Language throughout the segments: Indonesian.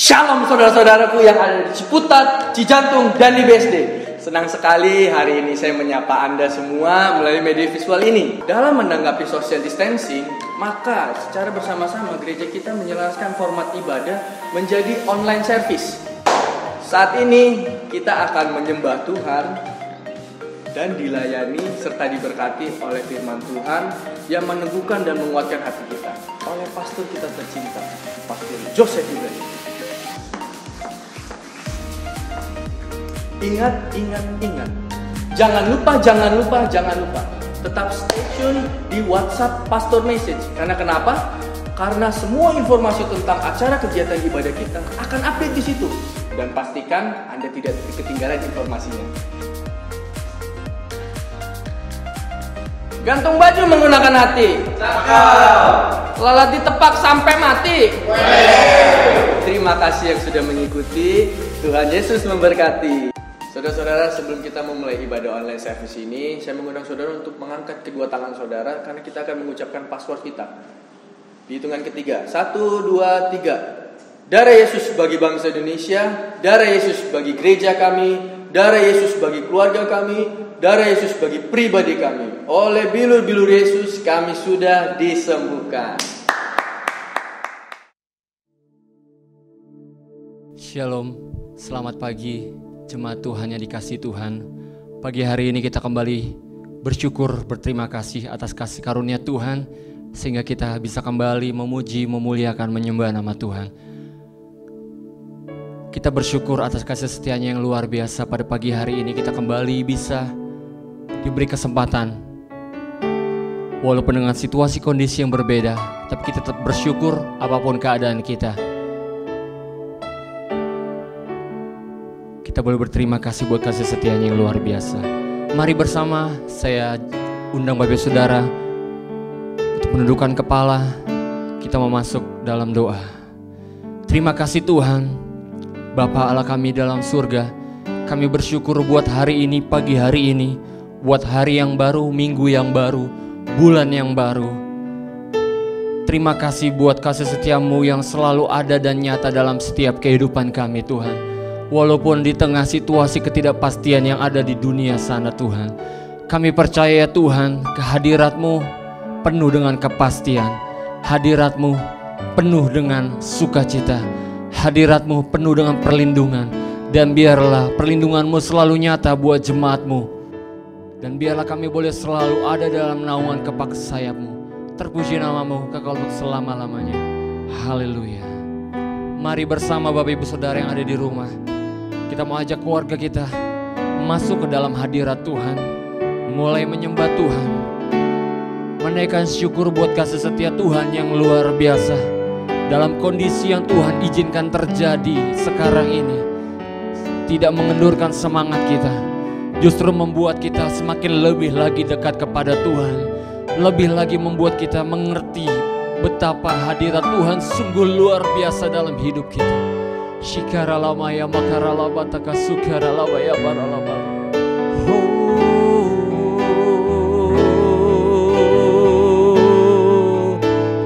Shalom saudara-saudaraku yang ada di Ciputat, Cijantung, dan di BSD. Senang sekali hari ini saya menyapa Anda semua melalui media visual ini. Dalam menanggapi social distancing, maka secara bersama-sama gereja kita menyelaraskan format ibadah menjadi online service. Saat ini kita akan menyembah Tuhan dan dilayani serta diberkati oleh firman Tuhan yang meneguhkan dan menguatkan hati kita oleh pastor kita tercinta, Pastor Joseph Ibrahim. Ingat. Jangan lupa. Tetap stay tune di WhatsApp Pastor Message. Karena kenapa? Karena semua informasi tentang acara kegiatan ibadah kita akan update di situ. Dan pastikan Anda tidak ketinggalan informasinya. Gantung baju menggunakan hati. Lalat ditepak sampai mati. Terima kasih yang sudah mengikuti. Tuhan Yesus memberkati. Saudara-saudara, sebelum kita memulai ibadah online service ini, saya mengundang saudara untuk mengangkat kedua tangan saudara karena kita akan mengucapkan password kita. Di hitungan ketiga, 1, 2, 3. Darah Yesus bagi bangsa Indonesia, darah Yesus bagi gereja kami, darah Yesus bagi keluarga kami, darah Yesus bagi pribadi kami. Oleh bilur-bilur Yesus kami sudah disembuhkan. Shalom, selamat pagi. Jemaat Tuhan yang dikasihi Tuhan, pagi hari ini kita kembali bersyukur, berterima kasih atas kasih karunia Tuhan, sehingga kita bisa kembali memuji, memuliakan, menyembah nama Tuhan. Kita bersyukur atas kasih setianya yang luar biasa. Pada pagi hari ini kita kembali bisa diberi kesempatan, walaupun dengan situasi kondisi yang berbeda, tapi kita tetap bersyukur apapun keadaan kita. Kita boleh berterima kasih buat kasih setianya yang luar biasa. Mari bersama saya undang Bapak Saudara untuk menundukkan kepala. Kita mau masuk dalam doa. Terima kasih Tuhan, Bapa Allah kami dalam surga. Kami bersyukur buat hari ini, pagi hari ini, buat hari yang baru, minggu yang baru, bulan yang baru. Terima kasih buat kasih setiamu yang selalu ada dan nyata dalam setiap kehidupan kami Tuhan. Walaupun di tengah situasi ketidakpastian yang ada di dunia sana Tuhan, kami percaya Tuhan, kehadirat-Mu penuh dengan kepastian, hadirat-Mu penuh dengan sukacita, hadirat-Mu penuh dengan perlindungan. Dan biarlah perlindungan-Mu selalu nyata buat jemaat-Mu, dan biarlah kami boleh selalu ada dalam naungan kepak sayap-Mu. Terpuji nama-Mu kekal untuk selama-lamanya. Haleluya. Mari bersama Bapak Ibu Saudara yang ada di rumah, kita mau ajak keluarga kita masuk ke dalam hadirat Tuhan, mulai menyembah Tuhan, menaikkan syukur buat kasih setia Tuhan yang luar biasa. Dalam kondisi yang Tuhan izinkan terjadi sekarang ini, tidak mengendurkan semangat kita, justru membuat kita semakin lebih lagi dekat kepada Tuhan, lebih lagi membuat kita mengerti betapa hadirat Tuhan sungguh luar biasa dalam hidup kita. Shikara lama ya makara lama takasukara lama ya baralama.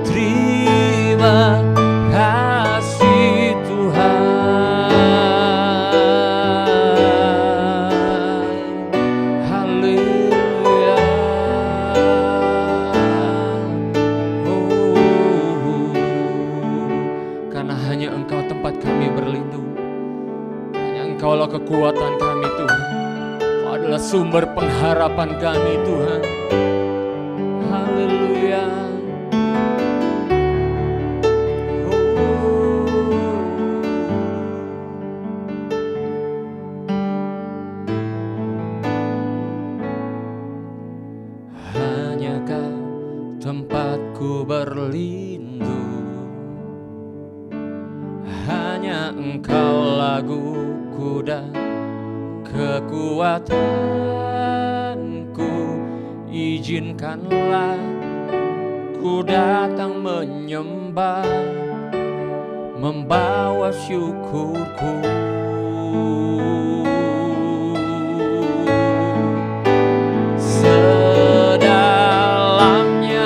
Terima kasih Tuhan. Haleluya. Karena hanya Engkau tempat kami berlindung, hanya Engkaulah kekuatan kami Tuhan. Kau adalah sumber pengharapan kami Tuhan. Haleluya. Hanya Kau tempatku berlindung, hanya Engkau laguku dan kekuatanku. Izinkanlah ku datang menyembah, membawa syukurku. Sedalamnya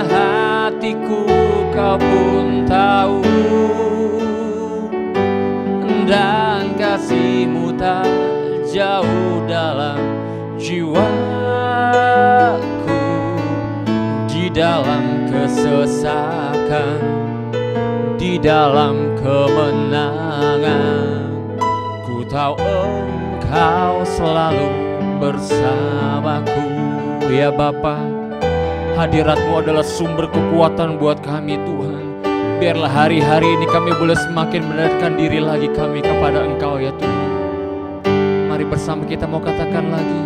hatiku Kau pun tahu, jiwaku di dalam kesesakan, di dalam kemenangan. Ku tahu Engkau selalu bersamaku. Ya Bapa, hadirat-Mu adalah sumber kekuatan buat kami Tuhan. Biarlah hari-hari ini kami boleh semakin mendekatkan diri lagi kami kepada Engkau ya Tuhan. Mari bersama kita mau katakan lagi.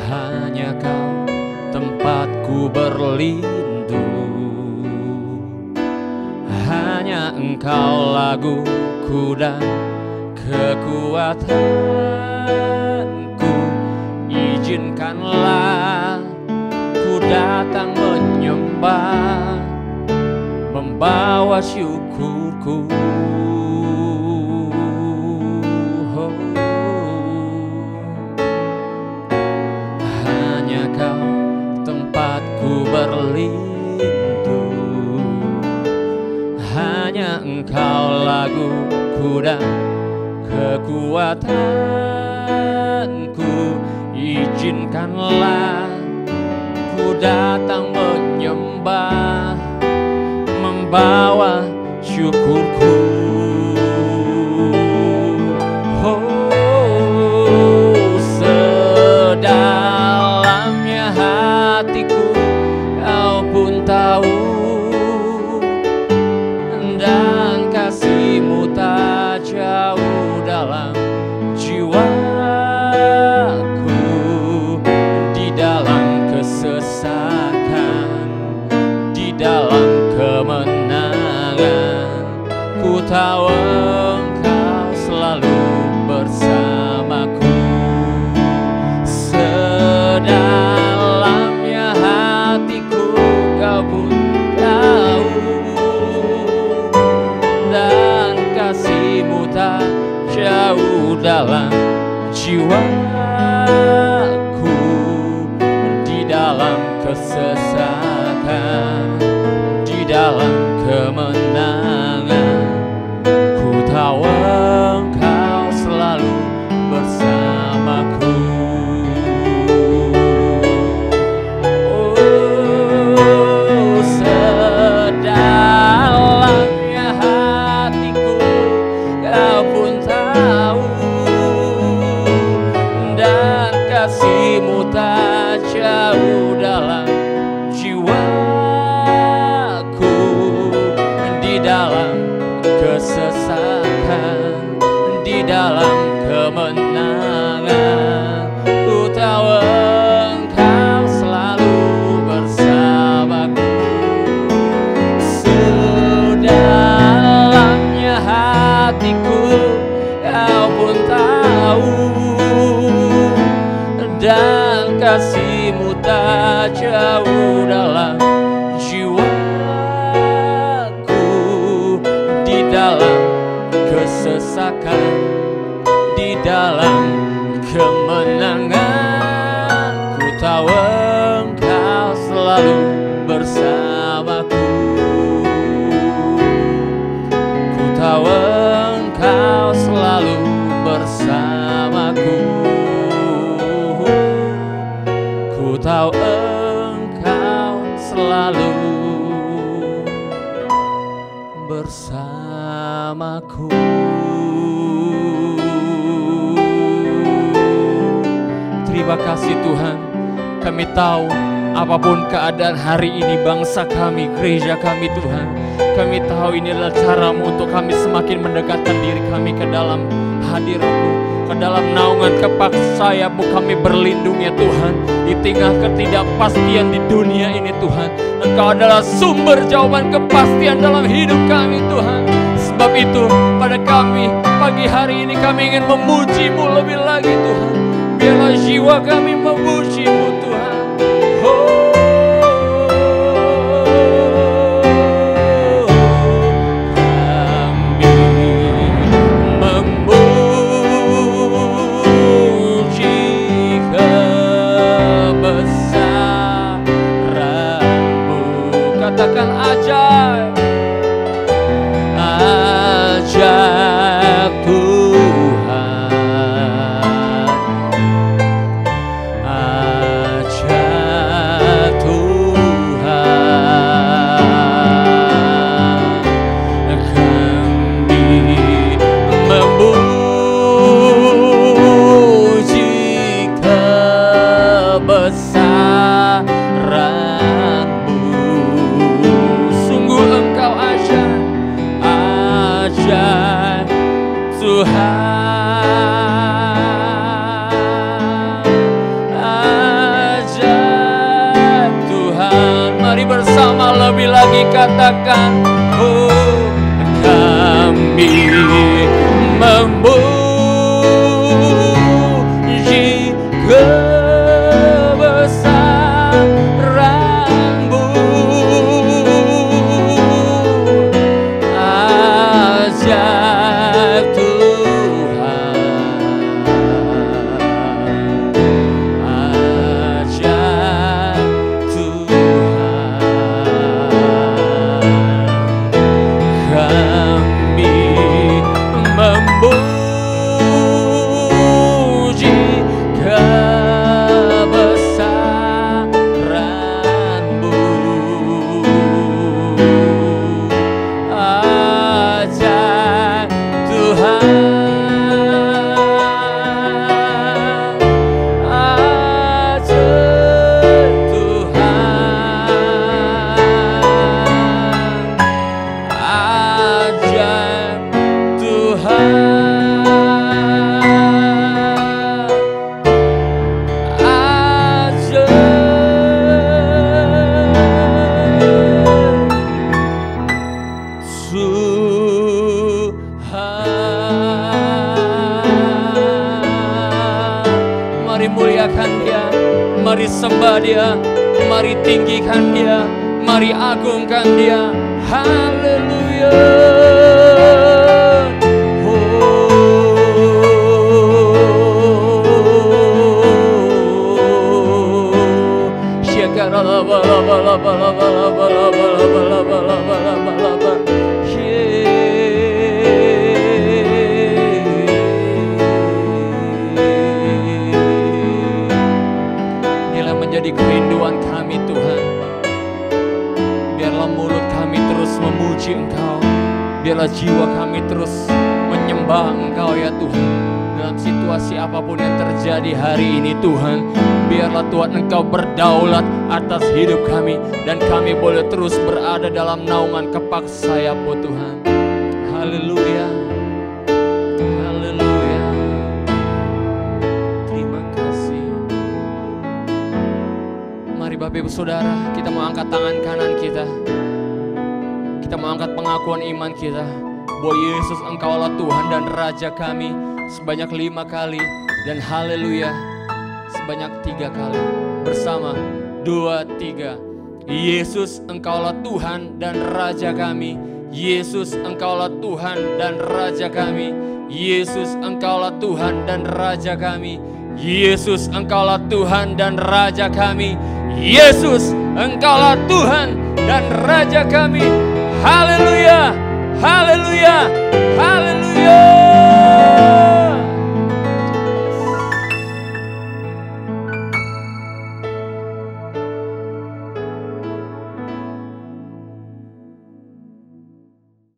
Hanya Kau tempatku berlindung, hanya Engkau laguku dan kekuatanku. Izinkanlah ku datang menyembah, membawa syukurku. Hanya Kau tempatku berlindung, hanya Engkau laguku dan kekuatanku. Izinkanlah ku datang menyembah, membawa syukurku. Oh, sedalamnya hatiku Kau pun tahu, dan kasih-Mu tak jauh dalam jiwaku, di dalam kesesakan, di dalam kemenangan. Ku tahu Engkau selalu bersamaku. Sedalamnya hatiku Kau pun tahu, dan kasih-Mu tak jauh dalam jiwaku, di dalam kesesakan, di dalam kemenangan. Ku tahu Engkau selalu bersamaku. Oh, sedalamnya hatiku Kau pun tahu, dan kasih-Mu tak jauh dalam jiwaku, di dalam kesesakan, di dalam kemenangan. Ku tahu Engkau selalu bersamaku. Sedalamnya hatiku Kau pun tahu, dan kasih-Mu tak jauh dalam jiwaku, di dalam kesesakan, di dalam kemenangan. Ku tahu Engkau selalu bersamaku. Ku tahu Engkau selalu bersamaku. Ku tahu Engkau selalu bersamaku. Terima kasih Tuhan. Kami tahu apapun keadaan hari ini bangsa kami, gereja kami Tuhan, kami tahu ini adalah cara-Mu untuk kami semakin mendekatkan diri kami ke dalam hadirat-Mu, ke dalam naungan kepak sayap-Mu kami berlindung ya Tuhan. Di tengah ketidakpastian di dunia ini Tuhan, Engkau adalah sumber jawaban kepastian dalam hidup kami Tuhan. Sebab itu pada kami pagi hari ini kami ingin memuji-Mu lebih lagi Tuhan. Biarlah jiwa kami memuji-Mu Tuhan. Oh, kami memuji kebesaran-Mu. Katakan ajaib, ajaib Tuhan. kebesaran-Mu. Sungguh Engkau ajaib, ajaib Tuhan, ajaib Tuhan. Mari bersama lebih lagi katakan, oh kami memuji kebesaran-Mu. Ajaib Tuhan, ajaib Tuhan. Kami memuji kebesaran-Mu. Ajaib Tuhan, ajaib Tuhan, ajaib Tuhan, Tuhan. Mari muliakan Dia, mari sembah Dia, mari tinggikan Dia, mari agungkan Dia. Haleluya. Inilah menjadi kerinduan kami Tuhan. Biarlah mulut kami terus memuji Engkau, biarlah jiwa kami terus menyembah Engkau ya Tuhan. Dalam situasi apapun yang terjadi hari ini Tuhan, biarlah Tuhan Engkau berdaulat atas hidup kami, dan kami boleh terus berada dalam naungan kepak sayap-Mu Tuhan. Haleluya, haleluya. Terima kasih. Mari Bapak Ibu Saudara, kita mau angkat tangan kanan kita. Kita mau angkat pengakuan iman kita bahwa Yesus Engkaulah Tuhan dan Raja kami sebanyak 5 kali, dan haleluya sebanyak 3 kali. Bersama 2, 3. Yesus Engkaulah Tuhan dan Raja kami. Yesus Engkaulah Tuhan dan Raja kami. Yesus Engkaulah Tuhan dan Raja kami. Yesus Engkaulah Tuhan dan Raja kami. Yesus Engkaulah Tuhan dan Raja kami. Haleluya, haleluya, haleluya.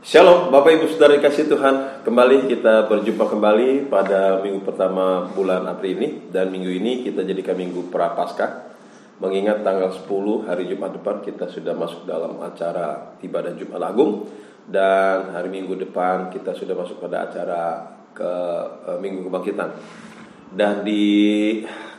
Shalom Bapak Ibu Saudara dikasih Tuhan. Kembali kita berjumpa kembali pada minggu pertama bulan April ini. Dan minggu ini kita jadikan minggu Prapaskah, mengingat tanggal 10 hari Jumat depan kita sudah masuk dalam acara ibadah Jumat Agung. Dan hari Minggu depan kita sudah masuk pada acara Minggu Kebangkitan. Dan di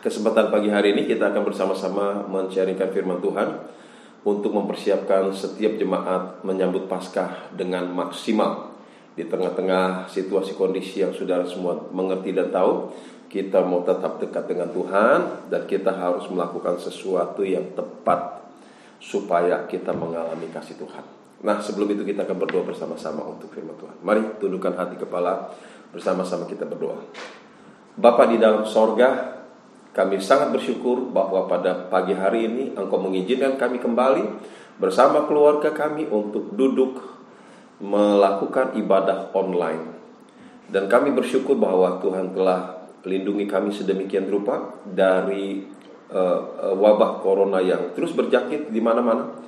kesempatan pagi hari ini kita akan bersama-sama men-sharingkan firman Tuhan untuk mempersiapkan setiap jemaat menyambut Paskah dengan maksimal. Di tengah-tengah situasi kondisi yang saudara semua mengerti dan tahu, kita mau tetap dekat dengan Tuhan, dan kita harus melakukan sesuatu yang tepat supaya kita mengalami kasih Tuhan. Nah, sebelum itu kita akan berdoa bersama-sama untuk firman Tuhan. Mari tundukkan hati kepala, bersama-sama kita berdoa. Bapa di dalam sorga, kami sangat bersyukur bahwa pada pagi hari ini Engkau mengizinkan kami kembali bersama keluarga kami untuk duduk melakukan ibadah online. Dan kami bersyukur bahwa Tuhan telah lindungi kami sedemikian rupa dari wabah corona yang terus berjangkit di mana-mana.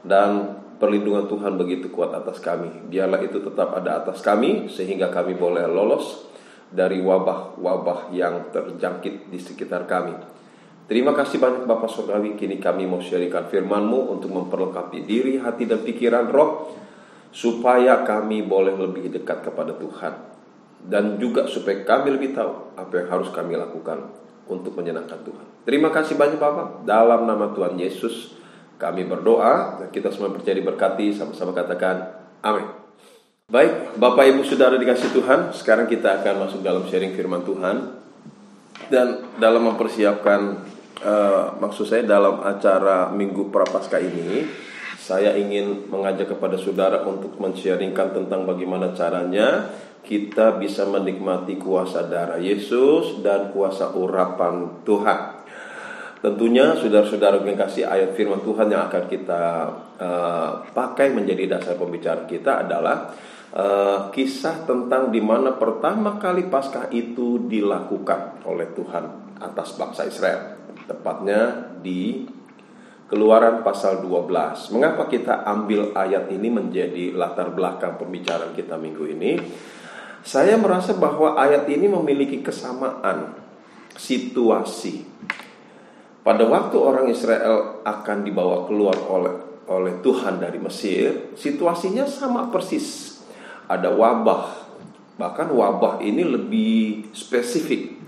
Dan perlindungan Tuhan begitu kuat atas kami. Biarlah itu tetap ada atas kami, sehingga kami boleh lolos dari wabah-wabah yang terjangkit di sekitar kami. Terima kasih banyak Bapak Surgawi. Kini kami mau sharingkan firman-Mu untuk memperlengkapi diri, hati, dan pikiran roh, supaya kami boleh lebih dekat kepada Tuhan, dan juga supaya kami lebih tahu apa yang harus kami lakukan untuk menyenangkan Tuhan. Terima kasih banyak Bapak. Dalam nama Tuhan Yesus kami berdoa, dan kita semua percaya diberkati. Sama-sama katakan amin. Baik, Bapak Ibu Saudara dikasih Tuhan, sekarang kita akan masuk dalam sharing firman Tuhan. Dan dalam mempersiapkan, maksud saya dalam acara Minggu Prapaskah ini, saya ingin mengajak kepada saudara untuk men-sharingkan tentang bagaimana caranya kita bisa menikmati kuasa darah Yesus dan kuasa urapan Tuhan. Tentunya saudara-saudara yang kasih, ayat firman Tuhan yang akan kita pakai menjadi dasar pembicaraan kita adalah kisah tentang di mana pertama kali Paskah itu dilakukan oleh Tuhan atas bangsa Israel. Tepatnya di Keluaran pasal 12. Mengapa kita ambil ayat ini menjadi latar belakang pembicaraan kita minggu ini? Saya merasa bahwa ayat ini memiliki kesamaan situasi. Pada waktu orang Israel akan dibawa keluar oleh Tuhan dari Mesir, situasinya sama persis. Ada wabah, bahkan wabah ini lebih spesifik.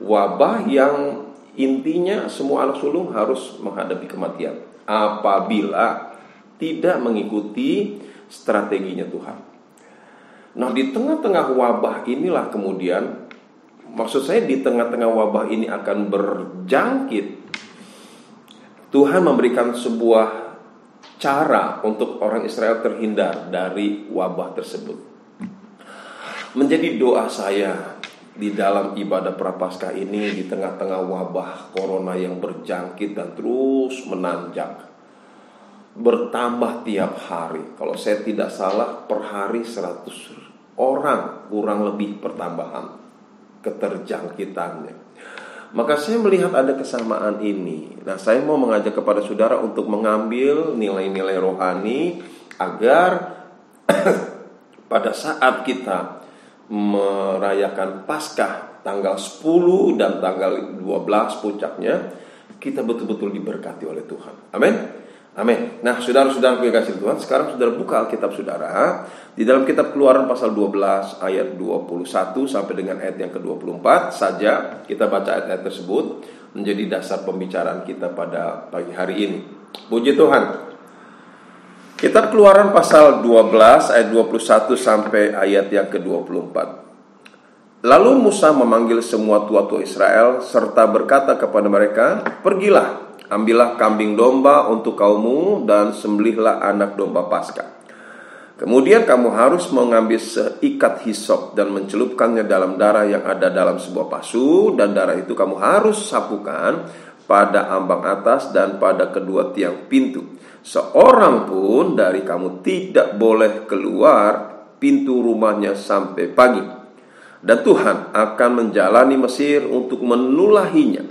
Wabah yang intinya semua anak sulung harus menghadapi kematian apabila tidak mengikuti strateginya Tuhan. Nah, di tengah-tengah wabah inilah kemudian, maksud saya di tengah-tengah wabah ini akan berjangkit, Tuhan memberikan sebuah cara untuk orang Israel terhindar dari wabah tersebut. Menjadi doa saya di dalam ibadah Prapaskah ini, di tengah-tengah wabah corona yang berjangkit dan terus menanjak, bertambah tiap hari. Kalau saya tidak salah, per hari 100 orang kurang lebih pertambahan keterjangkitannya. Maka saya melihat ada kesamaan ini. Nah, saya mau mengajak kepada saudara untuk mengambil nilai-nilai rohani agar pada saat kita merayakan Paskah tanggal 10 dan tanggal 12 puncaknya, kita betul-betul diberkati oleh Tuhan. Amin. Amin. Nah, saudara-saudara yang kasih Tuhan, sekarang saudara buka Alkitab saudara di dalam kitab Keluaran pasal 12 ayat 21 sampai dengan ayat yang ke-24 saja. Kita baca ayat-ayat tersebut menjadi dasar pembicaraan kita pada pagi hari ini. Puji Tuhan. Kitab Keluaran pasal 12 ayat 21 sampai ayat yang ke-24. Lalu Musa memanggil semua tua-tua Israel serta berkata kepada mereka, "Pergilah, ambillah kambing domba untuk kaummu dan sembelihlah anak domba Paskah. Kemudian kamu harus mengambil seikat hisop dan mencelupkannya dalam darah yang ada dalam sebuah pasu, dan darah itu kamu harus sapukan pada ambang atas dan pada kedua tiang pintu. Seorang pun dari kamu tidak boleh keluar pintu rumahnya sampai pagi. Dan Tuhan akan menjalani Mesir untuk menulahinya.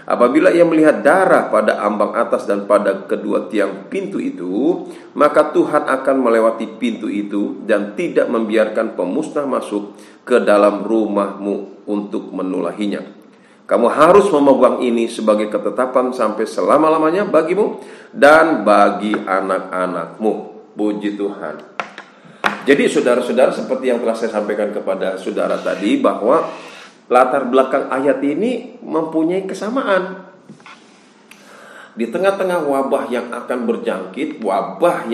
Apabila ia melihat darah pada ambang atas dan pada kedua tiang pintu itu, maka Tuhan akan melewati pintu itu dan tidak membiarkan pemusnah masuk ke dalam rumahmu untuk menulahinya. Kamu harus memegang ini sebagai ketetapan sampai selama-lamanya bagimu dan bagi anak-anakmu." Puji Tuhan. Jadi saudara-saudara, seperti yang telah saya sampaikan kepada saudara tadi, bahwa latar belakang ayat ini mempunyai kesamaan. Di tengah-tengah wabah yang akan berjangkit, wabah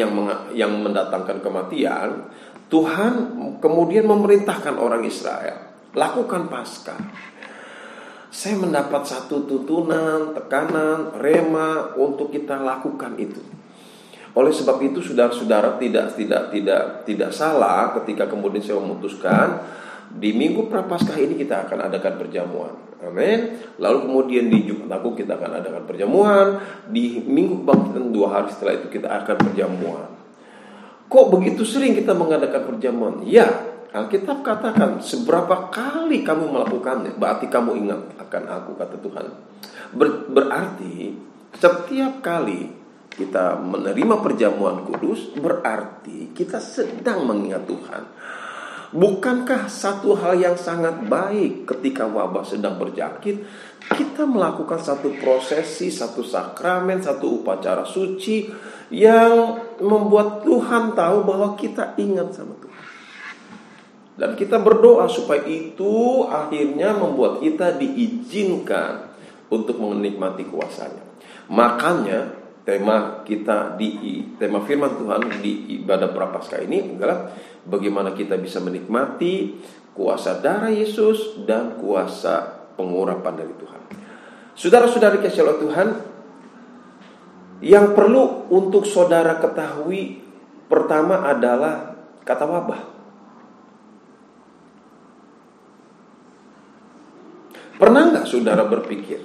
yang mendatangkan kematian, Tuhan kemudian memerintahkan orang Israel, lakukan Paskah. Saya mendapat satu tuntunan, tekanan, rema untuk kita lakukan itu. Oleh sebab itu saudara-saudara tidak salah ketika kemudian saya memutuskan di Minggu Prapaskah ini kita akan adakan perjamuan. Amin. Lalu kemudian di Jumat Agung kita akan adakan perjamuan. Di Minggu Kebangkitan 2 hari setelah itu kita akan perjamuan. Kok begitu sering kita mengadakan perjamuan? Ya, Alkitab katakan seberapa kali kamu melakukannya, berarti kamu ingat akan aku, kata Tuhan. Berarti setiap kali kita menerima perjamuan kudus, berarti kita sedang mengingat Tuhan. Bukankah satu hal yang sangat baik ketika wabah sedang berjangkit, kita melakukan satu prosesi, satu sakramen, satu upacara suci yang membuat Tuhan tahu bahwa kita ingat sama Tuhan. Dan kita berdoa supaya itu akhirnya membuat kita diizinkan untuk menikmati kuasa-Nya. Makanya tema firman Tuhan di ibadah Prapaskah ini adalah bagaimana kita bisa menikmati kuasa darah Yesus dan kuasa pengurapan dari Tuhan. Saudara-saudari kasih oleh Tuhan, yang perlu untuk saudara ketahui pertama adalah kata wabah. Pernah nggak saudara berpikir,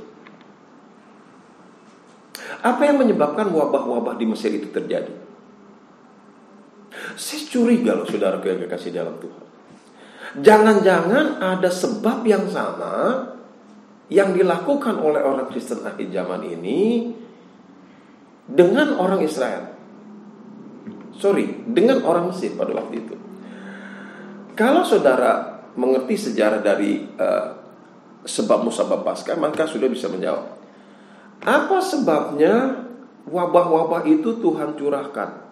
apa yang menyebabkan wabah-wabah di Mesir itu terjadi? Saya curiga loh saudara yang kasih dalam Tuhan. Jangan-jangan ada sebab yang sama yang dilakukan oleh orang Kristen akhir zaman ini dengan orang Israel. Dengan orang Mesir pada waktu itu. Kalau saudara mengerti sejarah dari sebab musabab Paskah, maka sudah bisa menjawab. Apa sebabnya wabah-wabah itu Tuhan curahkan?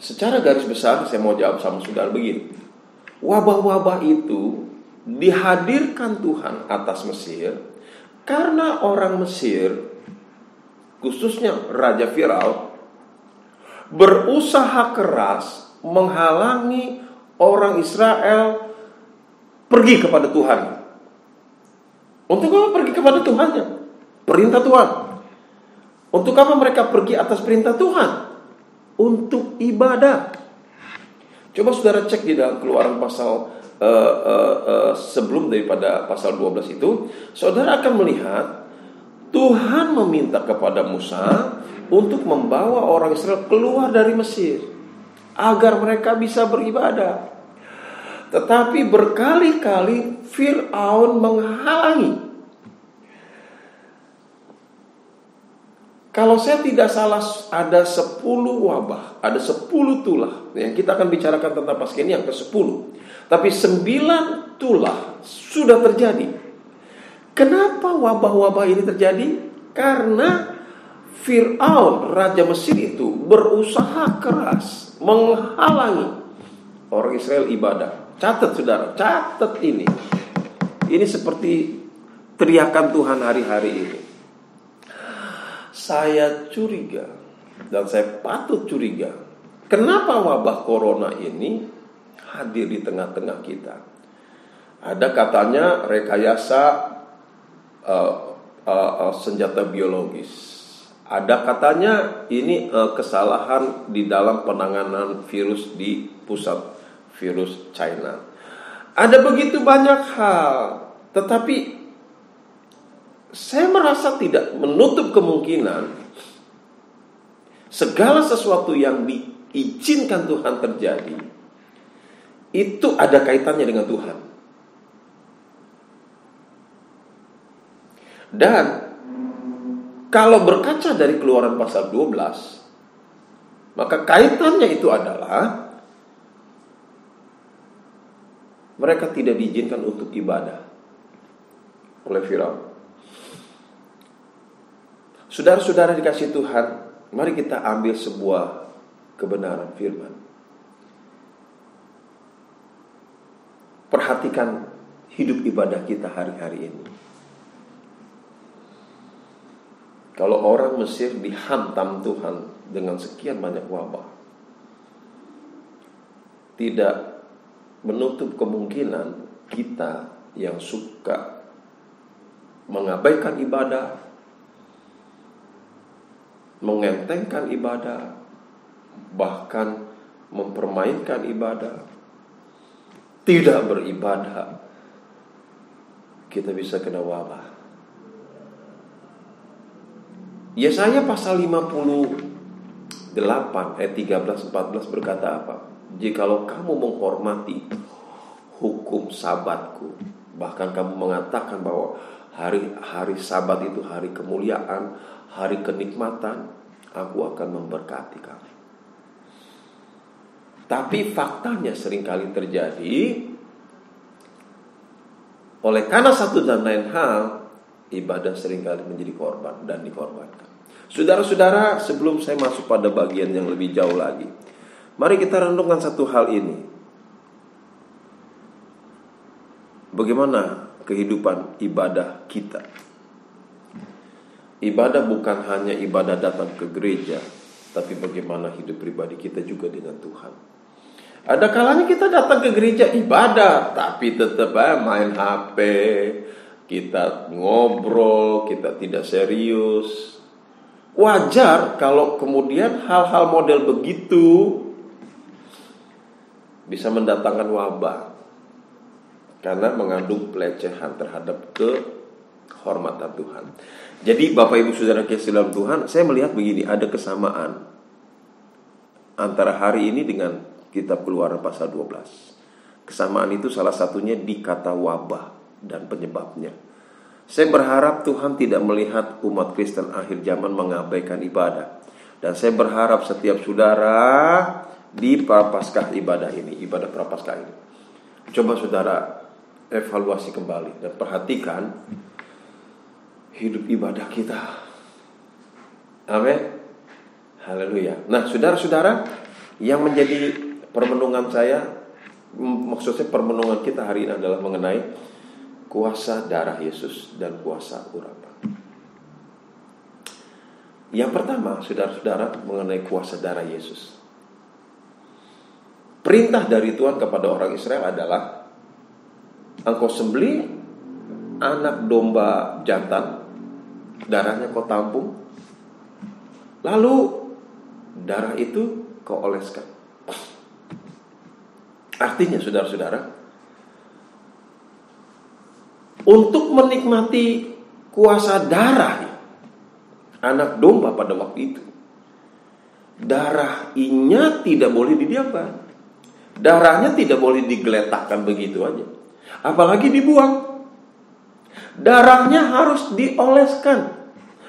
Secara garis besar saya mau jawab sama saudara begini. Wabah-wabah itu dihadirkan Tuhan atas Mesir karena orang Mesir, khususnya Raja Firaun, berusaha keras menghalangi orang Israel pergi kepada Tuhan. Untuk apa pergi kepada Tuhannya? Perintah Tuhan. Untuk apa mereka pergi atas perintah Tuhan? Untuk ibadah. Coba saudara cek di dalam Keluaran pasal sebelum daripada pasal 12 itu, saudara akan melihat Tuhan meminta kepada Musa untuk membawa orang Israel keluar dari Mesir agar mereka bisa beribadah. Tetapi berkali-kali Firaun menghalangi. Kalau saya tidak salah ada 10 wabah, ada 10 tulah. Yang kita akan bicarakan tentang Paskah ini yang ke-10. Tapi 9 tulah sudah terjadi. Kenapa wabah-wabah ini terjadi? Karena Firaun, Raja Mesir itu berusaha keras menghalangi orang Israel ibadah. Catat saudara, catat ini. Ini seperti teriakan Tuhan hari-hari ini. Saya curiga, dan saya patut curiga, kenapa wabah corona ini hadir di tengah-tengah kita. Ada katanya rekayasa senjata biologis. Ada katanya ini kesalahan di dalam penanganan virus di pusat virus China. Ada begitu banyak hal, tetapi saya merasa tidak menutup kemungkinan segala sesuatu yang diizinkan Tuhan terjadi itu ada kaitannya dengan Tuhan. Dan kalau berkaca dari Keluaran pasal 12, maka kaitannya itu adalah mereka tidak diizinkan untuk ibadah oleh Firaun. Saudara-saudara dikasih Tuhan, mari kita ambil sebuah kebenaran firman. Perhatikan hidup ibadah kita hari-hari ini. Kalau orang Mesir dihantam Tuhan dengan sekian banyak wabah, tidak menutup kemungkinan kita yang suka mengabaikan ibadah, mengentengkan ibadah, bahkan mempermainkan ibadah, tidak beribadah, kita bisa kena wabah. Yesaya pasal 58 ayat 13-14 berkata apa? Jikalau kamu menghormati hukum sabatku, bahkan kamu mengatakan bahwa hari sabat itu hari kemuliaan, hari kenikmatan, aku akan memberkati kamu. Tapi faktanya seringkali terjadi oleh karena satu dan lain hal, ibadah seringkali menjadi korban dan dikorbankan. Saudara-saudara, sebelum saya masuk pada bagian yang lebih jauh lagi, mari kita renungkan satu hal ini. Bagaimana kehidupan ibadah kita? Ibadah bukan hanya ibadah datang ke gereja, tapi bagaimana hidup pribadi kita juga dengan Tuhan. Ada kalanya kita datang ke gereja ibadah, tapi tetap main HP, kita ngobrol, kita tidak serius. Wajar kalau kemudian hal-hal model begitu bisa mendatangkan wabah, karena mengandung pelecehan terhadap kehormatan Tuhan. Jadi Bapak Ibu Saudara kasih dalam Tuhan, saya melihat begini, ada kesamaan antara hari ini dengan kitab Keluaran pasal 12. Kesamaan itu salah satunya di kata wabah dan penyebabnya. Saya berharap Tuhan tidak melihat umat Kristen akhir zaman mengabaikan ibadah. Dan saya berharap setiap saudara di Prapaskah ibadah ini, ibadah Prapaskah ini, coba saudara evaluasi kembali dan perhatikan hidup ibadah kita. Amin. Haleluya. Nah, saudara-saudara, yang menjadi permenungan saya, maksud saya permenungan kita hari ini adalah mengenai kuasa darah Yesus dan kuasa urapan. Yang pertama, saudara-saudara, mengenai kuasa darah Yesus. Perintah dari Tuhan kepada orang Israel adalah, engkau sembelih anak domba jantan, darahnya kau tampung, lalu darah itu kau oleskan. Artinya saudara-saudara, untuk menikmati kuasa darah anak domba pada waktu itu, darahnya tidak boleh didiamkan. Darahnya tidak boleh digeletakkan begitu aja, apalagi dibuang. Darahnya harus dioleskan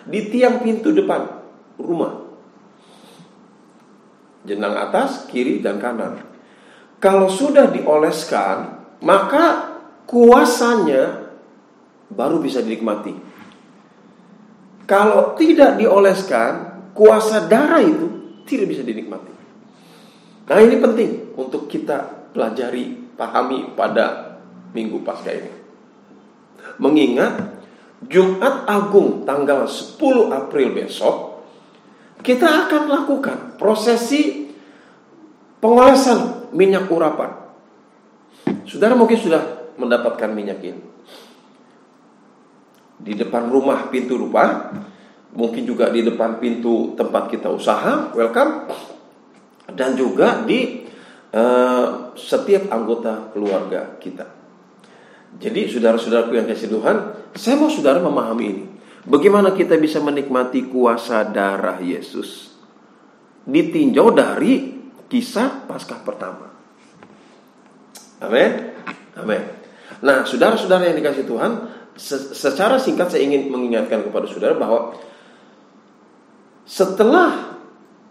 di tiang pintu depan rumah, jenang atas, kiri, dan kanan. Kalau sudah dioleskan, maka kuasanya baru bisa dinikmati. Kalau tidak dioleskan, kuasa darah itu tidak bisa dinikmati. Nah, ini penting untuk kita pelajari, pahami pada Minggu Paskah ini. Mengingat Jumat Agung tanggal 10 April besok, kita akan lakukan prosesi pengolesan minyak urapan. Saudara mungkin sudah mendapatkan minyak ini di depan rumah pintu rumah, mungkin juga di depan pintu tempat kita usaha, welcome, dan juga di setiap anggota keluarga kita. Jadi saudara-saudaraku yang kasih Tuhan, saya mau saudara memahami ini. Bagaimana kita bisa menikmati kuasa darah Yesus ditinjau dari kisah Paskah pertama. Amin. Amin. Nah, saudara-saudara yang dikasih Tuhan, secara singkat saya ingin mengingatkan kepada saudara bahwa setelah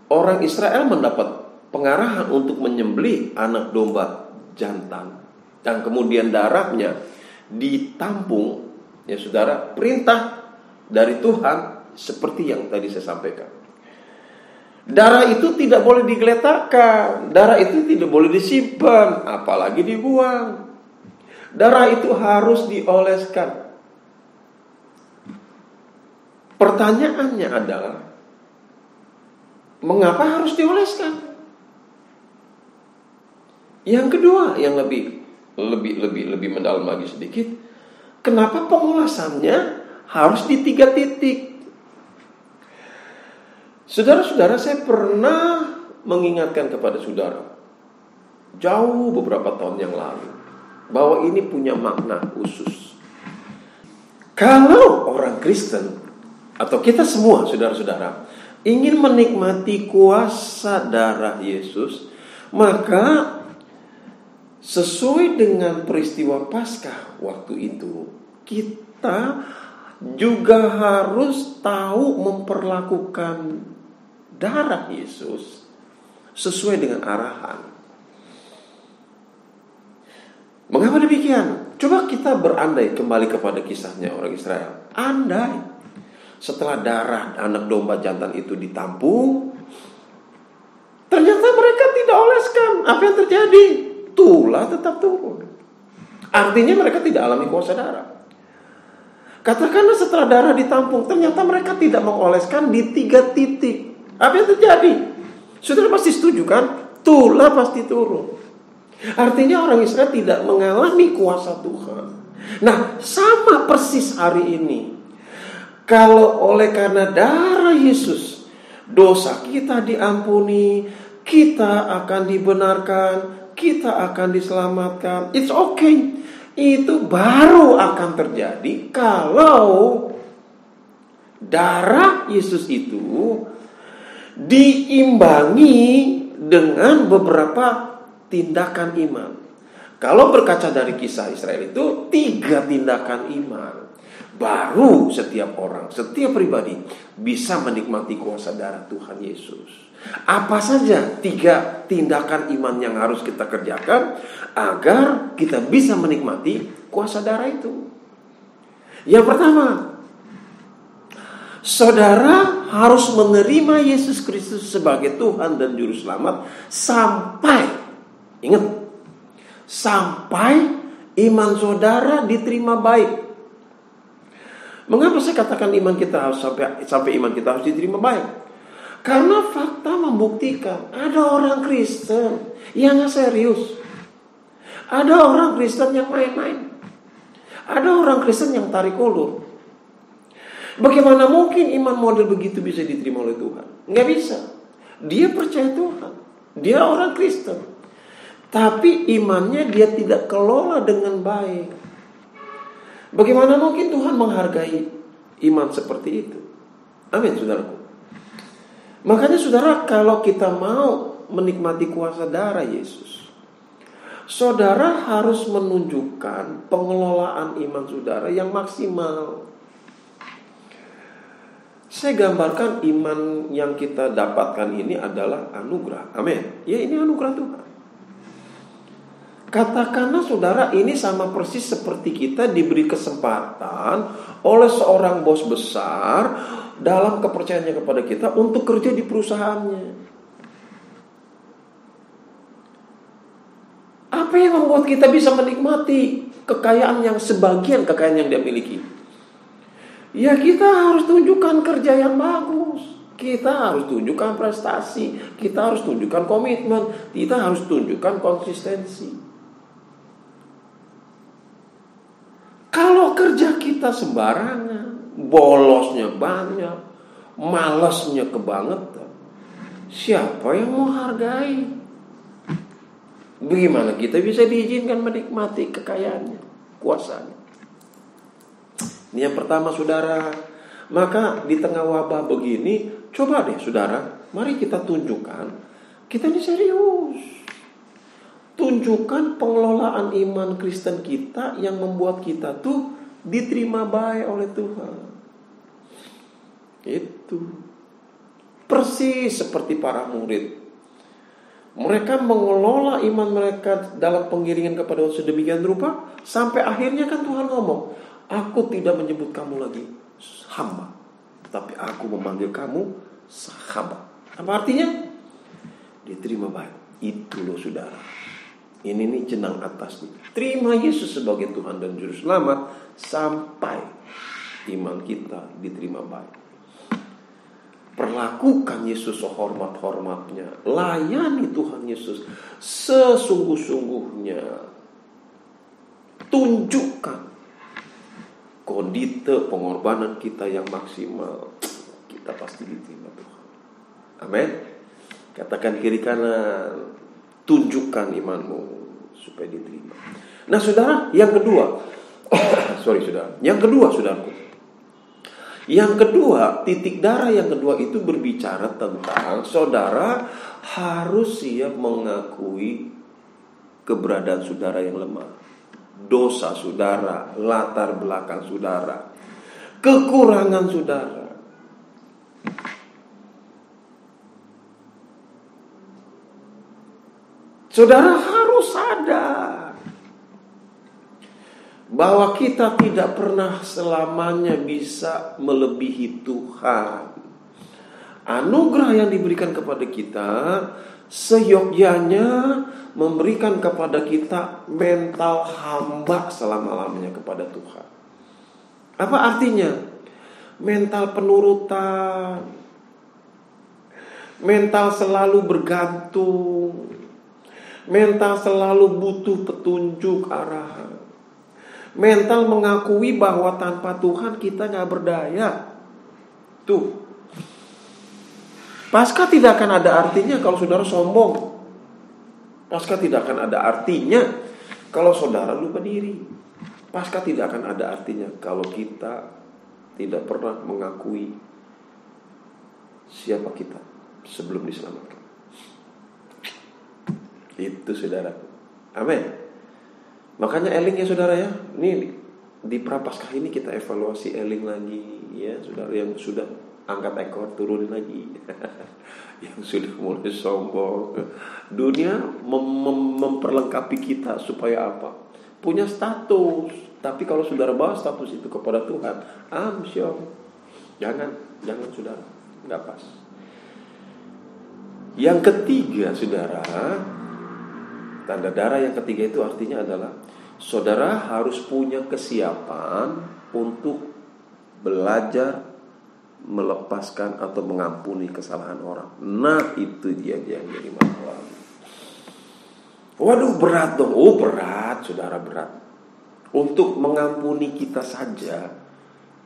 orang Israel mendapat pengarahan untuk menyembelih anak domba jantan dan kemudian darahnya ditampung, ya saudara, perintah dari Tuhan seperti yang tadi saya sampaikan. Darah itu tidak boleh digeletakkan, darah itu tidak boleh disimpan, apalagi dibuang. Darah itu harus dioleskan. Pertanyaannya adalah, mengapa harus dioleskan? Yang kedua, yang lebih mendalam lagi sedikit, kenapa pengolasannya harus di 3 titik? Saudara-saudara, saya pernah mengingatkan kepada saudara jauh beberapa tahun yang lalu bahwa ini punya makna khusus. Kalau orang Kristen atau kita semua saudara-saudara ingin menikmati kuasa darah Yesus, maka sesuai dengan peristiwa Paskah waktu itu, kita juga harus tahu memperlakukan darah Yesus sesuai dengan arahan. Mengapa demikian? Coba kita berandai kembali kepada kisahnya orang Israel. Andai setelah darah anak domba jantan itu ditampung, ternyata mereka tidak oleskan. Apa yang terjadi? Tulah tetap turun. Artinya mereka tidak alami kuasa darah. Katakanlah setelah darah ditampung, ternyata mereka tidak mengoleskan di 3 titik. Apa yang terjadi? Saudara pasti setuju kan? Tulah pasti turun. Artinya orang Israel tidak mengalami kuasa Tuhan. Nah, sama persis hari ini. Kalau oleh karena darah Yesus, dosa kita diampuni, kita akan dibenarkan, kita akan diselamatkan. It's okay. Itu baru akan terjadi kalau darah Yesus itu diimbangi dengan beberapa tindakan iman. Kalau berkaca dari kisah Israel itu 3 tindakan iman, baru setiap orang, setiap pribadi bisa menikmati kuasa darah Tuhan Yesus. Apa saja 3 tindakan iman yang harus kita kerjakan agar kita bisa menikmati kuasa darah itu? Yang pertama, saudara harus menerima Yesus Kristus sebagai Tuhan dan Juru Selamat sampai, ingat, sampai iman saudara diterima baik. Mengapa saya katakan iman kita harus sampai iman kita harus diterima baik? Karena fakta membuktikan ada orang Kristen yang gak serius, ada orang Kristen yang main-main, ada orang Kristen yang tarik ulur. Bagaimana mungkin iman model begitu bisa diterima oleh Tuhan? Gak bisa. Dia percaya Tuhan, dia orang Kristen, tapi imannya dia tidak kelola dengan baik. Bagaimana mungkin Tuhan menghargai iman seperti itu? Amin, saudaraku. Makanya saudara, kalau kita mau menikmati kuasa darah Yesus, saudara harus menunjukkan pengelolaan iman saudara yang maksimal. Saya gambarkan iman yang kita dapatkan ini adalah anugerah. Amin. Ya, ini anugerah Tuhan. Katakanlah saudara, ini sama persis seperti kita diberi kesempatan oleh seorang bos besar dalam kepercayaannya kepada kita untuk kerja di perusahaannya. Apa yang membuat kita bisa menikmati kekayaan yang sebagian kekayaan yang dia miliki? Ya, kita harus tunjukkan kerja yang bagus, kita harus tunjukkan prestasi, kita harus tunjukkan komitmen, kita harus tunjukkan konsistensi. Kalau kerja kita sembarangan, bolosnya banyak, malasnya kebangetan, siapa yang mau hargai? Bagaimana kita bisa diizinkan menikmati kekayaannya, kuasanya? Ini yang pertama, saudara. Maka di tengah wabah begini, coba deh saudara, mari kita tunjukkan kita ini serius. Tunjukkan pengelolaan iman Kristen kita yang membuat kita tuh diterima baik oleh Tuhan. Itu persis seperti para murid. Mereka mengelola iman mereka dalam pengiringan kepada Allah sedemikian rupa, sampai akhirnya kan Tuhan ngomong, aku tidak menyebut kamu lagi hamba, tapi aku memanggil kamu sahabat. Apa artinya? Diterima baik. Itu loh saudara. Ini nih jenang atasnya. Terima Yesus sebagai Tuhan dan Juru Selamat sampai iman kita diterima baik. Perlakukan Yesus sehormat-hormatnya. Layani Tuhan Yesus sesungguh-sungguhnya. Tunjukkan kondite pengorbanan kita yang maksimal. Kita pasti diterima Tuhan. Amin. Katakan kiri kanan, tunjukkan imanmu supaya diterima. Nah saudara, yang kedua, saudaraku. Yang kedua, titik darah yang kedua itu berbicara tentang saudara harus siap mengakui keberadaan saudara yang lemah, dosa saudara, latar belakang saudara, kekurangan saudara. Saudara harus sadar bahwa kita tidak pernah selamanya bisa melebihi Tuhan. Anugerah yang diberikan kepada kita seyogyanya memberikan kepada kita mental hamba selama-lamanya kepada Tuhan. Apa artinya? Mental penurutan, mental selalu bergantung, mental selalu butuh petunjuk arahan, mental mengakui bahwa tanpa Tuhan kita gak berdaya. Tuh, Paskah tidak akan ada artinya kalau saudara sombong. Paskah tidak akan ada artinya kalau saudara lupa diri. Paskah tidak akan ada artinya kalau kita tidak pernah mengakui siapa kita sebelum diselamatkan. Itu saudara. Amin. Makanya eling ya saudara ya. Ini di Prapaskah ini kita evaluasi eling lagi ya saudara, yang sudah angkat ekor turunin lagi. Yang sudah mulai sombong. Dunia memperlengkapi kita supaya apa? Punya status. Tapi kalau saudara bawa status itu kepada Tuhan, amsyong. Jangan saudara, nggak pas. Yang ketiga saudara, tanda darah yang ketiga itu artinya adalah saudara harus punya kesiapan untuk belajar melepaskan atau mengampuni kesalahan orang. Nah itu dia yang jadi masalah. Waduh berat dong. Oh berat saudara, berat. Untuk mengampuni kita saja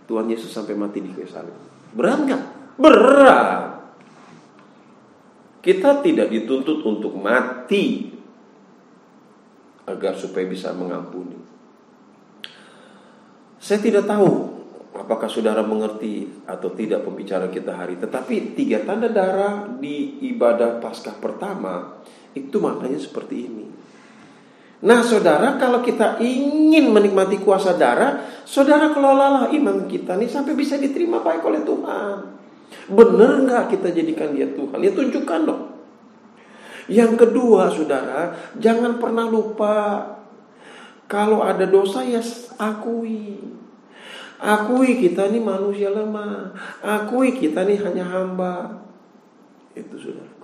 Tuhan Yesus sampai mati di kayu salib. Berat gak? Berat. Kita tidak dituntut untuk mati agar supaya bisa mengampuni. Saya tidak tahu apakah saudara mengerti atau tidak pembicaraan kita hari. Tetapi 3 tanda darah di ibadah Paskah pertama itu maknanya seperti ini. Nah saudara, kalau kita ingin menikmati kuasa darah, saudara kelolalah iman kita nih sampai bisa diterima baik oleh Tuhan. Bener gak kita jadikan dia Tuhan? Ya tunjukkan dong. Yang kedua saudara, jangan pernah lupa kalau ada dosa ya akui. Akui kita nih manusia lemah. Akui kita nih hanya hamba. Itu saudara.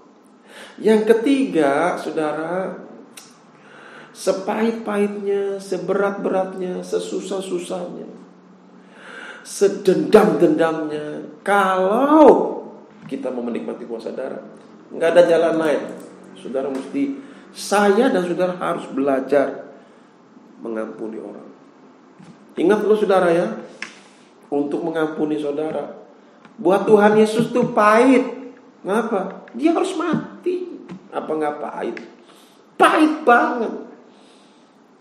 Yang ketiga saudara, sepahit-pahitnya, seberat-beratnya, sesusah-susahnya, sedendam-dendamnya, kalau kita mau menikmati kuasa darah, nggak ada jalan lain. Saudara mesti, saya dan saudara harus belajar mengampuni orang. Ingat lo saudara ya, untuk mengampuni saudara, buat Tuhan Yesus tuh pahit. Kenapa? Dia harus mati. Apa nggak pahit? Pahit banget.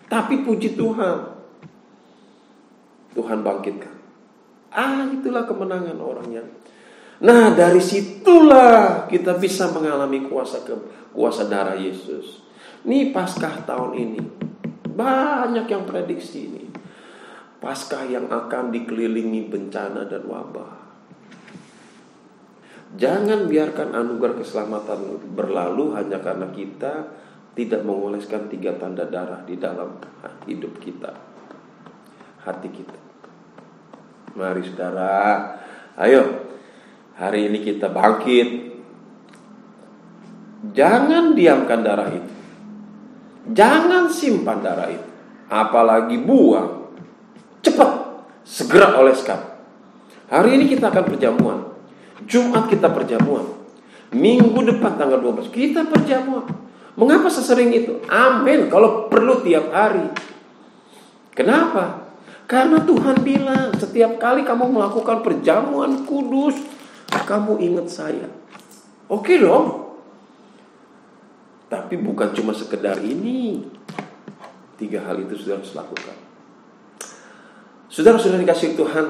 Tapi puji Tuhan, Tuhan bangkitkan. Itulah kemenangan orangnya. Nah dari situlah kita bisa mengalami kuasa darah Yesus. Nih Paskah tahun ini banyak yang prediksi ini. Paskah yang akan dikelilingi bencana dan wabah. Jangan biarkan anugerah keselamatan berlalu hanya karena kita tidak mengoleskan 3 tanda darah di dalam hidup kita, hati kita. Mari saudara, ayo hari ini kita bangkit. Jangan diamkan darah itu. Jangan simpan darah itu. Apalagi buang. Cepat, segera oleskan. Hari ini kita akan perjamuan. Jumat kita perjamuan. Minggu depan tanggal 12 kita perjamuan. Mengapa sesering itu? Amin. Kalau perlu tiap hari. Kenapa? Karena Tuhan bilang setiap kali kamu melakukan perjamuan kudus, kamu ingat saya. Oke dong. Tapi bukan cuma sekedar ini. 3 hal itu sudah harus lakukan. Saudara-saudara dikasih Tuhan,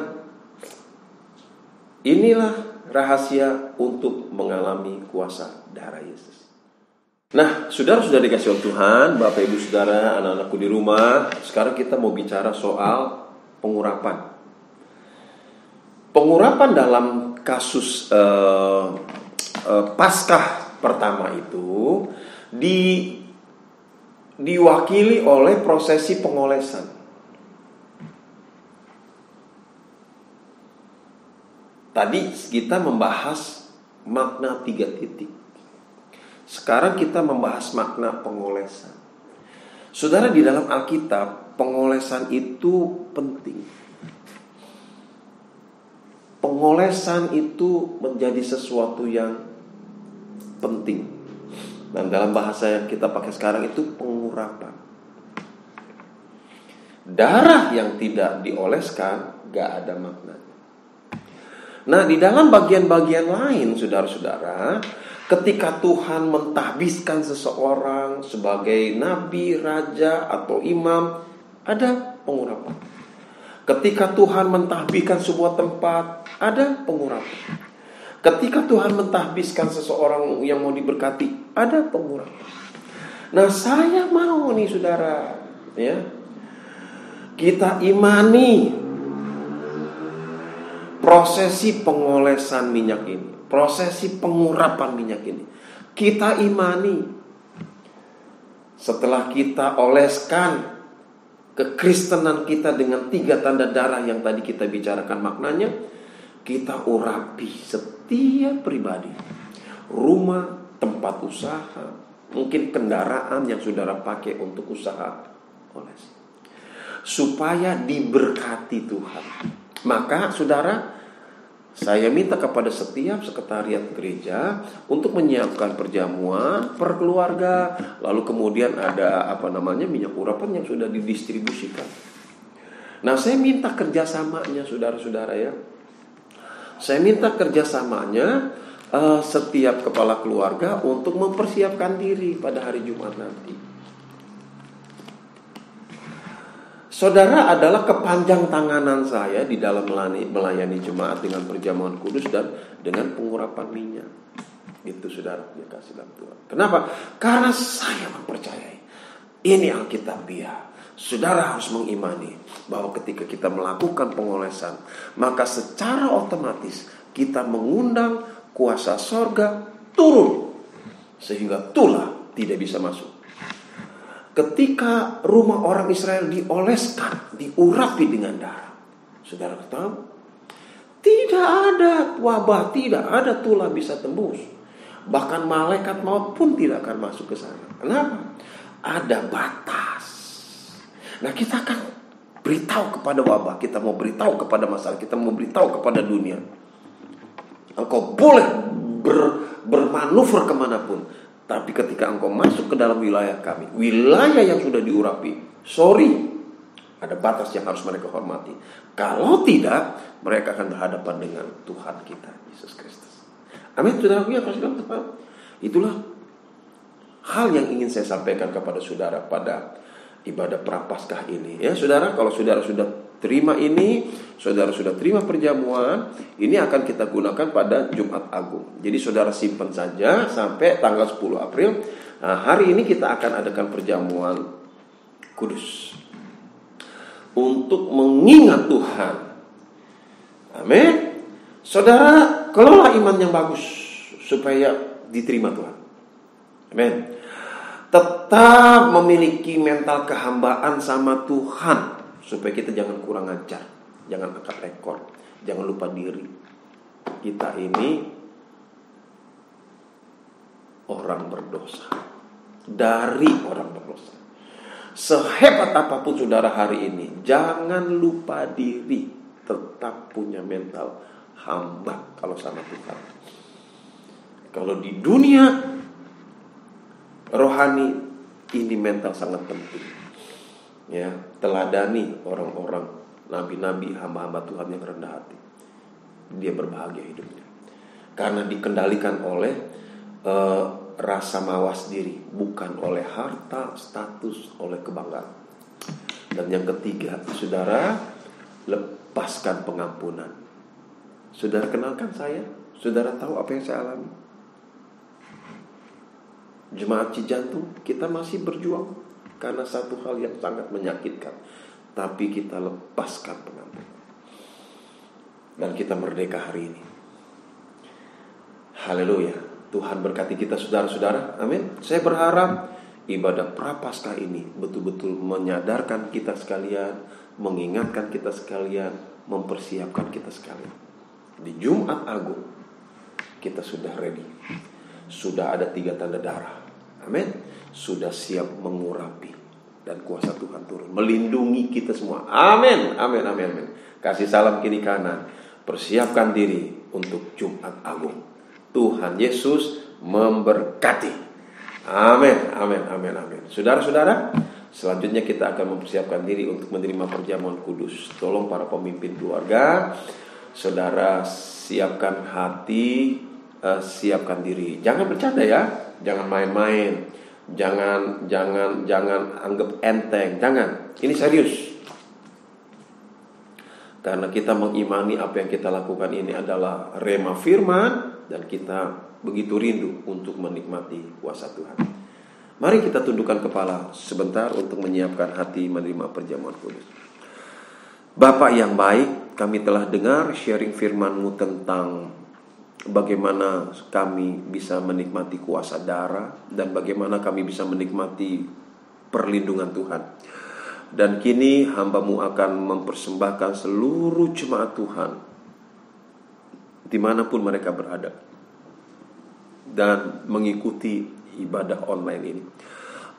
inilah rahasia untuk mengalami kuasa darah Yesus. Nah, saudara sudah dikasih oleh Tuhan, Bapak Ibu Saudara, anak-anakku di rumah. Sekarang kita mau bicara soal pengurapan. Pengurapan dalam kasus Paskah pertama itu diwakili oleh prosesi pengolesan. Tadi kita membahas makna 3 titik. Sekarang kita membahas makna pengolesan. Saudara, di dalam Alkitab pengolesan itu penting. Pengolesan itu menjadi sesuatu yang penting. Dan dalam bahasa yang kita pakai sekarang itu pengurapan. Darah yang tidak dioleskan gak ada maknanya. Nah, di dalam bagian-bagian lain, saudara-saudara, ketika Tuhan mentahbiskan seseorang sebagai nabi, raja, atau imam, ada pengurapan. Ketika Tuhan mentahbiskan sebuah tempat, ada pengurapan. Ketika Tuhan mentahbiskan seseorang yang mau diberkati, ada pengurapan. Nah, saya mau nih saudara, ya, kita imani prosesi pengolesan minyak ini, prosesi pengurapan minyak ini. Kita imani setelah kita oleskan kekristenan kita dengan 3 tanda darah yang tadi kita bicarakan maknanya, kita urapi setiap pribadi, rumah, tempat usaha, mungkin kendaraan yang saudara pakai untuk usaha oles, supaya diberkati Tuhan. Maka saudara, saya minta kepada setiap sekretariat gereja untuk menyiapkan perjamuan per keluarga, lalu kemudian ada minyak urapan yang sudah didistribusikan. Nah, saya minta kerjasamanya saudara-saudara ya. Saya minta kerjasamanya setiap kepala keluarga untuk mempersiapkan diri pada hari Jumat nanti. Saudara adalah kepanjang tanganan saya di dalam melayani jemaat dengan perjamuan kudus dan dengan pengurapan minyak. Itu saudara yang kasih dalam Tuhan. Kenapa? Karena saya mempercayai ini Alkitabiah. Saudara harus mengimani bahwa ketika kita melakukan pengolesan, maka secara otomatis kita mengundang kuasa sorga turun, sehingga tulah tidak bisa masuk. Ketika rumah orang Israel dioleskan, diurapi dengan darah, saudara tahu, tidak ada wabah, tidak ada tulah bisa tembus. Bahkan malaikat maut pun tidak akan masuk ke sana. Kenapa? Ada batas. Nah, kita akan beritahu kepada wabah, kita mau beritahu kepada masalah, kita mau beritahu kepada dunia. Engkau boleh bermanuver kemanapun, tapi ketika engkau masuk ke dalam wilayah kami, wilayah yang sudah diurapi, ada batas yang harus mereka hormati. Kalau tidak, mereka akan berhadapan dengan Tuhan kita, Yesus Kristus. Amin, saudaraku yang kasih dalam Tuhan. Itulah hal yang ingin saya sampaikan kepada saudara pada ibadah Prapaskah ini. Ya, saudara, kalau saudara sudah terima ini, saudara sudah terima perjamuan, ini akan kita gunakan pada Jumat Agung. Jadi saudara simpan saja sampai tanggal 10 April. Nah, hari ini kita akan adakan perjamuan kudus untuk mengingat Tuhan. Amin. Saudara, kelola iman yang bagus supaya diterima Tuhan. Amin. Tetap memiliki mental kehambaan sama Tuhan, supaya kita jangan kurang ajar, jangan angkat ekor, jangan lupa diri. Kita ini orang berdosa, dari orang berdosa. Sehebat apapun saudara hari ini, jangan lupa diri, tetap punya mental hamba kalau sama Tuhan. Kalau di dunia rohani ini mental sangat penting. Ya, teladani orang-orang nabi-nabi, hamba-hamba Tuhan yang rendah hati. Dia berbahagia hidupnya karena dikendalikan oleh rasa mawas diri, bukan oleh harta, status, oleh kebanggaan. Dan yang ketiga, saudara, lepaskan pengampunan. Saudara kenalkan saya, saudara tahu apa yang saya alami. Jemaat Cijantung, kita masih berjuang karena satu hal yang sangat menyakitkan, tapi kita lepaskan pengampunan dan kita merdeka hari ini. Haleluya. Tuhan berkati kita saudara-saudara. Amin. Saya berharap ibadah Prapaskah ini betul-betul menyadarkan kita sekalian, mengingatkan kita sekalian, mempersiapkan kita sekalian. Di Jumat Agung kita sudah ready. Sudah ada 3 tanda darah. Amin. Sudah siap mengurapi. Dan kuasa Tuhan turun melindungi kita semua. Amin. Amin. Amin. Amin. Kasih salam kiri kanan. Persiapkan diri untuk Jumat Agung. Tuhan Yesus memberkati. Amin. Amin. Amin. Amin. Saudara-saudara, selanjutnya kita akan mempersiapkan diri untuk menerima perjamuan kudus. Tolong para pemimpin keluarga, saudara siapkan hati, siapkan diri. Jangan bercanda ya, jangan main-main, jangan anggap enteng, jangan. Ini serius. Karena kita mengimani apa yang kita lakukan ini adalah rema firman dan kita begitu rindu untuk menikmati kuasa Tuhan. Mari kita tundukkan kepala sebentar untuk menyiapkan hati menerima perjamuan kudus. Bapa yang baik, kami telah dengar sharing firman-Mu tentang bagaimana kami bisa menikmati kuasa darah dan bagaimana kami bisa menikmati perlindungan Tuhan. Dan kini hamba-Mu akan mempersembahkan seluruh jemaat Tuhan dimanapun mereka berada dan mengikuti ibadah online ini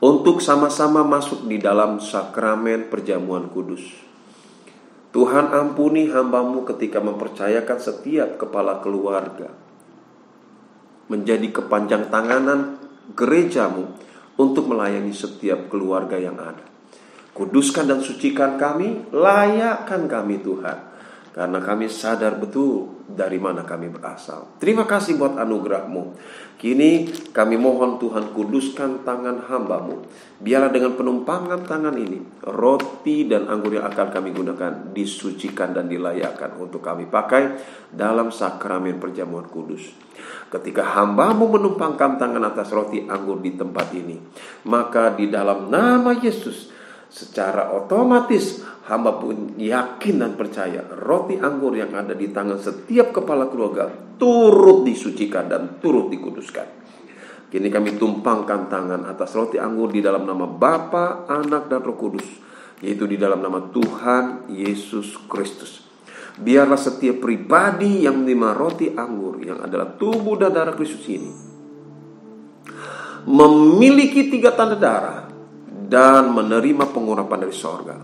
untuk sama-sama masuk di dalam sakramen perjamuan kudus. Tuhan ampuni hamba-Mu ketika mempercayakan setiap kepala keluarga menjadi kepanjang tanganan gereja-Mu untuk melayani setiap keluarga yang ada. Kuduskan dan sucikan kami, layakkan kami Tuhan, karena kami sadar betul dari mana kami berasal. Terima kasih buat anugerah-Mu. Kini kami mohon Tuhan, kuduskan tangan hamba-Mu. Biarlah dengan penumpangan tangan ini, roti dan anggur yang akan kami gunakan disucikan dan dilayakkan untuk kami pakai dalam sakramen perjamuan kudus. Ketika hamba-Mu menumpangkan tangan atas roti anggur di tempat ini, maka di dalam nama Yesus, secara otomatis hamba pun yakin dan percaya roti anggur yang ada di tangan setiap kepala keluarga turut disucikan dan turut dikuduskan. Kini kami tumpangkan tangan atas roti anggur di dalam nama Bapa, Anak, dan Roh Kudus, yaitu di dalam nama Tuhan Yesus Kristus. Biarlah setiap pribadi yang menerima roti anggur yang adalah tubuh dan darah Kristus ini memiliki 3 tanda darah dan menerima pengurapan dari sorga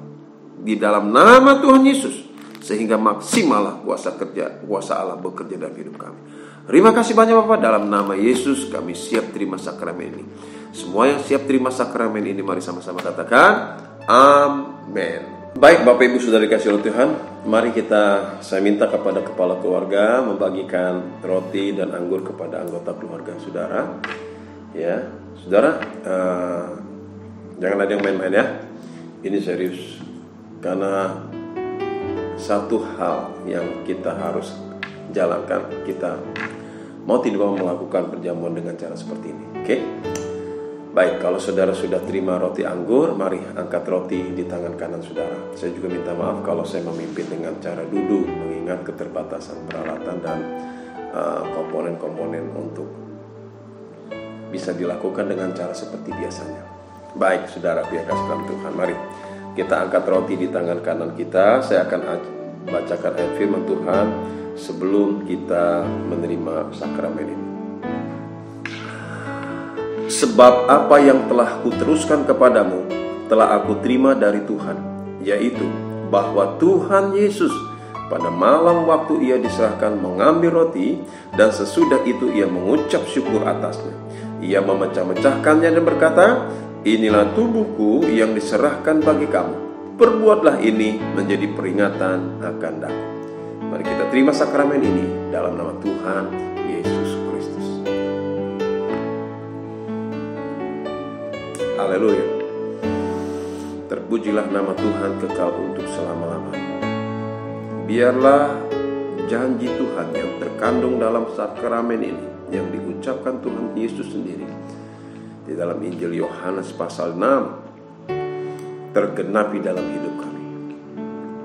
di dalam nama Tuhan Yesus, sehingga maksimallah kuasa Allah bekerja dalam hidup kami. Terima kasih banyak Bapak, dalam nama Yesus kami siap terima sakramen ini. Semua yang siap terima sakramen ini, mari sama-sama katakan amin. Baik Bapak Ibu Saudara dikasihi oleh Tuhan, mari saya minta kepada kepala keluarga membagikan roti dan anggur kepada anggota keluarga saudara. Ya, saudara, jangan ada yang main-main ya. Ini serius. Karena satu hal yang kita harus jalankan, kita mau tidak mau melakukan perjamuan dengan cara seperti ini. Oke? Baik, kalau saudara sudah terima roti anggur, mari angkat roti di tangan kanan saudara. Saya juga minta maaf kalau saya memimpin dengan cara duduk, mengingat keterbatasan peralatan dan komponen-komponen untuk bisa dilakukan dengan cara seperti biasanya. Baik, saudara, biar kasih dalam Tuhan. Mari kita angkat roti di tangan kanan kita. Saya akan bacakan ayat firman Tuhan sebelum kita menerima sakramen ini. Sebab apa yang telah kuteruskan kepadamu telah aku terima dari Tuhan, yaitu bahwa Tuhan Yesus pada malam waktu ia diserahkan mengambil roti, dan sesudah itu ia mengucap syukur atasnya. Ia memecah-mecahkannya dan berkata, inilah tubuhku yang diserahkan bagi kamu. Perbuatlah ini menjadi peringatan akan aku. Mari kita terima sakramen ini dalam nama Tuhan Yesus Kristus. Haleluya. Terpujilah nama Tuhan kekal untuk selama-lamanya. Biarlah janji Tuhan yang terkandung dalam sakramen ini, yang diucapkan Tuhan Yesus sendiri di dalam Injil Yohanes pasal 6, tergenapi dalam hidup kami.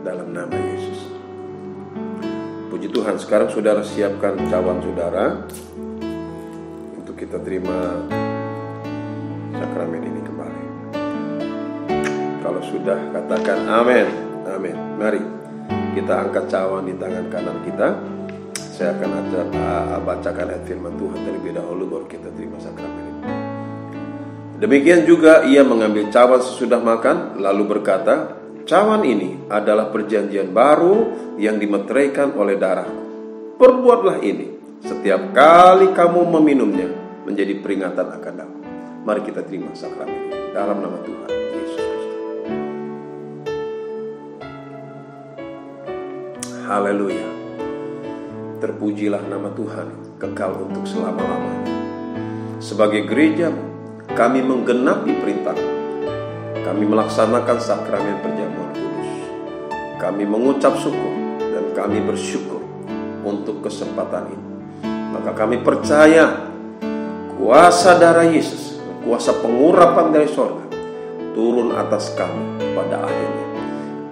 Dalam nama Yesus. Puji Tuhan, sekarang saudara siapkan cawan saudara untuk kita terima sakramen ini kembali. Kalau sudah, katakan amin. Amin. Mari kita angkat cawan di tangan kanan kita. saya akan bacakan ayat firman Tuhan terlebih dahulu, baru kita terima sakramen ini. Demikian juga ia mengambil cawan sesudah makan, lalu berkata, cawan ini adalah perjanjian baru yang dimeteraikan oleh darahku. Perbuatlah ini setiap kali kamu meminumnya menjadi peringatan akan aku. Mari kita terima sakramen ini dalam nama Tuhan Yesus Kristus. Haleluya. Terpujilah nama Tuhan kekal untuk selama-lamanya. Sebagai gereja, kami menggenapi perintah. Kami melaksanakan sakramen perjamuan kudus. Kami mengucap syukur dan kami bersyukur untuk kesempatan ini. Maka kami percaya kuasa darah Yesus, kuasa pengurapan dari sorga turun atas kami pada akhirnya.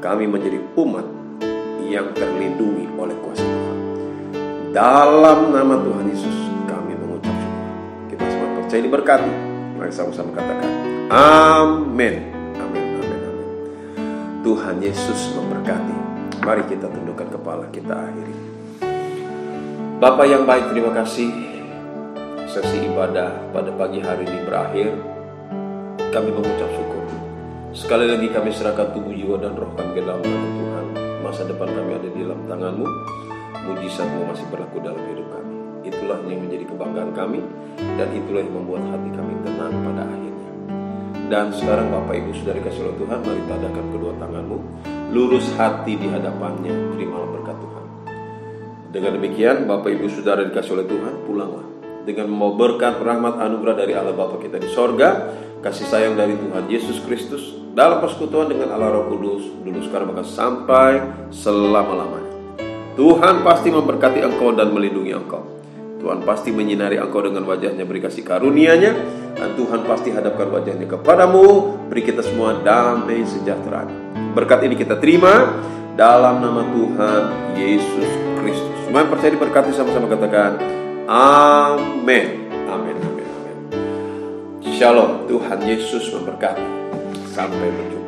Kami menjadi umat yang terlindungi oleh kuasa Tuhan. Dalam nama Tuhan Yesus kami mengucap syukur. Kita semua percaya diberkati. Mari sama-sama katakan amin. Amin, amin, amin. Tuhan Yesus memberkati. Mari kita tundukkan kepala, kita akhiri. Bapa yang baik, terima kasih. Sesi ibadah pada pagi hari ini berakhir. Kami mengucap syukur. Sekali lagi kami serahkan tubuh, jiwa, dan roh kami ke dalam tangan Tuhan. Masa depan kami ada di dalam tangan-Mu. Mujizat-Mu masih berlaku dalam hidup kami. Itulah yang menjadi kebanggaan kami, dan itulah yang membuat hati kami tenang pada akhirnya. Dan sekarang Bapak Ibu sudah dikasih oleh Tuhan, mari tadahkan kedua tangan-Mu, lurus hati di hadapan-Nya, terimalah berkat Tuhan. Dengan demikian Bapak Ibu Saudara dikasih oleh Tuhan, pulanglah dengan membawa berkat, rahmat, anugerah dari Allah Bapa kita di sorga, kasih sayang dari Tuhan Yesus Kristus, dalam persekutuan dengan Allah Roh Kudus, dulu sekarang maka sampai selama-lamanya. Tuhan pasti memberkati engkau dan melindungi engkau. Tuhan pasti menyinari engkau dengan wajah-Nya, beri kasih karunia-Nya, dan Tuhan pasti hadapkan wajah-Nya kepadamu, beri kita semua damai sejahtera. Berkat ini kita terima dalam nama Tuhan Yesus Kristus. Semua yang percaya diberkati, sama-sama katakan amin. Amin, amin, amin. Shalom, Tuhan Yesus memberkati. Sampai berjumpa.